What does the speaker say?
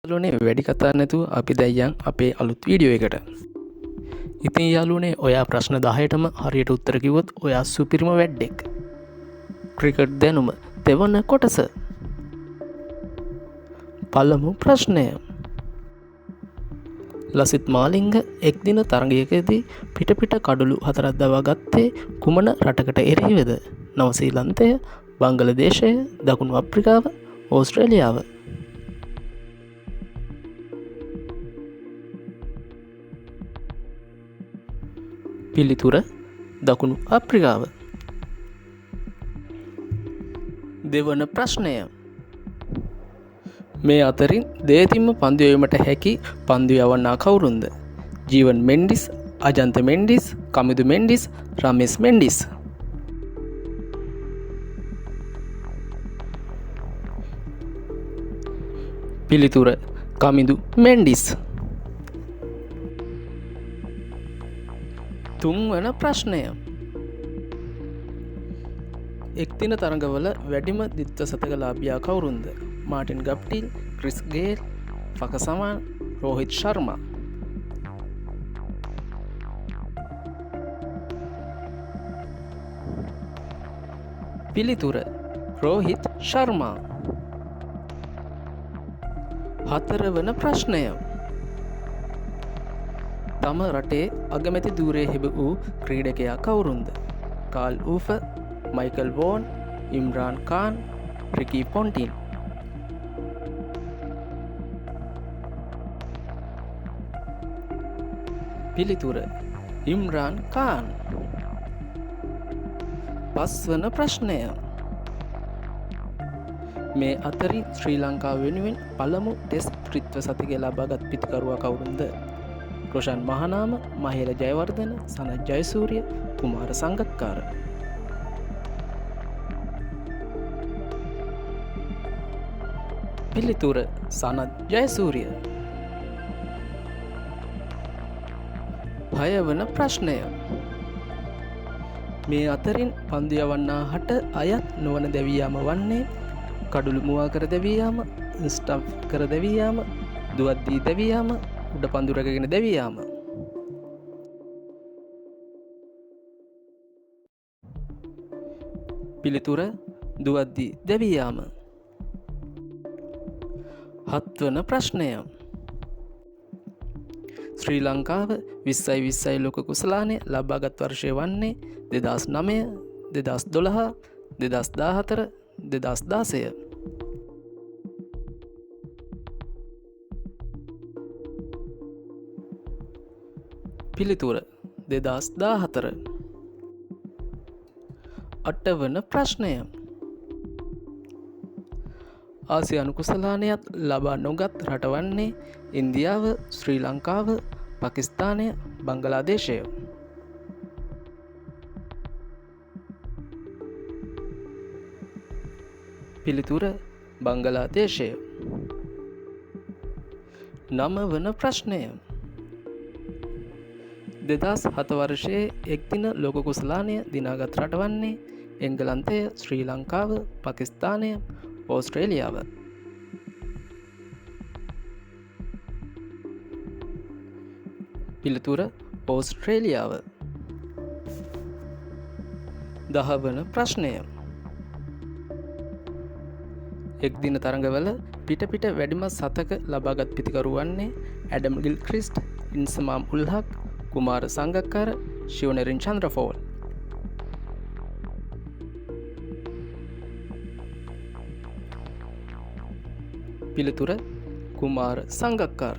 යාළුවනේ වැඩි කතා නැතුව අපි දැන් යන් අපේ අලුත් වීඩියෝ එකට. ඉතින් යාළුවනේ ඔයා ප්‍රශ්න 10ටම හරියට උත්තර කිව්වොත් ඔයා සුපිරිම වැඩෙක්. ක්‍රිකට් දැනුම දෙවන කොටස. පළමු ප්‍රශ්නය. ලසිත් මාලිංග එක් දින තරගයකදී පිට කඩලු 4ක් දවා ගත්තේ කුමන රටකට එරෙහිවද? නවසීලන්තය, බංගලදේශය, දකුණු අප්‍රිකාව, ඕස්ට්‍රේලියාව. පිළිතුර දකුණු අප්‍රිකාව. දෙවන ප්‍රශ්නය. මේ අතරින් දෙතින්ම පන්දු යවීමට හැකි පන්දු යවන්නා කවුරුන්ද? ජීවන් මෙන්ඩිස්, අජන්ත මෙන්ඩිස්, කමිදු මෙන්ඩිස්, රමේස් මෙන්ඩිස්. පිළිතුර කමිදු මෙන්ඩිස්. තුන්වන ප්‍රශ්නය. එක්දින තරඟවල වැඩිම දිත්ව සතකලාභියා කවුරුන්ද? Martin Guptill, Chris Gayle, Fakhar Zaman, Rohit Sharma. පිළිතුර රෝහිත් ශර්මා. හතරවන ප්‍රශ්නය. තම රටේ අගමැති ධූරය හෙබ වූ ක්‍රීඩකයා කවුරුන්ද? කාල් ඌෆ, මයිකල් වෝන්, ඉම්රාන් කාන්, රිකී පොන්ටින්. පිළිතුර ඉම්රාන් කාන්. පස්වන ප්‍රශ්නය. මේ අතරින් ශ්‍රී ලංකාව වෙනුවෙන් පළමු ටෙස්ට් ත්‍රිත්ව සතික ලබාගත් පිතිකරුවා කවුරුන්ද? රොෂන් මහනාම, මහේල ජයවර්ධන, සනත් ජයසූරිය, කුමාර සංගක්කාර. පිළිතුර සනත් ජයසූරිය. හයවන ප්‍රශ්නය. මේ අතරින් පන්දු යවන්නා හට අයත් නොවන දැවියාම වන්නේ කඩුළු මුවා කර දැවියාම, ස්ටම්ප් කර දැවියාම, දුවද්දී දැවියාම, උඩ පන්දුරකගෙන දැවියාම. පිළිතුර දුවද්දී දැවියාම. හත්වන ප්‍රශ්නය. ශ්‍රී ලංකාව 2020 ලෝක කුසලානය ලබාගත් වර්ෂය වන්නේ 2009, 2012, 2014, 2016. පිළිතුර 2014. අටවන ප්‍රශ්නය. ආසියානු කුසලානයත් ලබා නොගත් රට වන්නේ ඉන්දියාව, ශ්‍රී ලංකාව, පාකිස්තානය, බංගලාදේශය. පිළිතුර බංගලාදේශය. නවවන ප්‍රශ්නය. 2007 වර්ෂයේ එක්දින ලෝක කුසලානය දිනාගත් රට වන්නේ එංගලන්තය, ශ්‍රී ලංකාව, පාකිස්තානය, ඕස්ට්‍රේලියාව. පිළිතුර ඕස්ට්‍රේලියාව. 10වන ප්‍රශ්නය. එක්දින තරඟවල පිට වැඩිම සතක ලබාගත් පිතිකරු වන්නේ ඇඩම් ගිල්ක්‍රිස්ට්, ඉන්සමාම් උල් හක්, කුමාර සංගක්කාර, ශිවනරින් චන්ද්‍රෆෝල්. පිළිතුර කුමාර සංගක්කාර.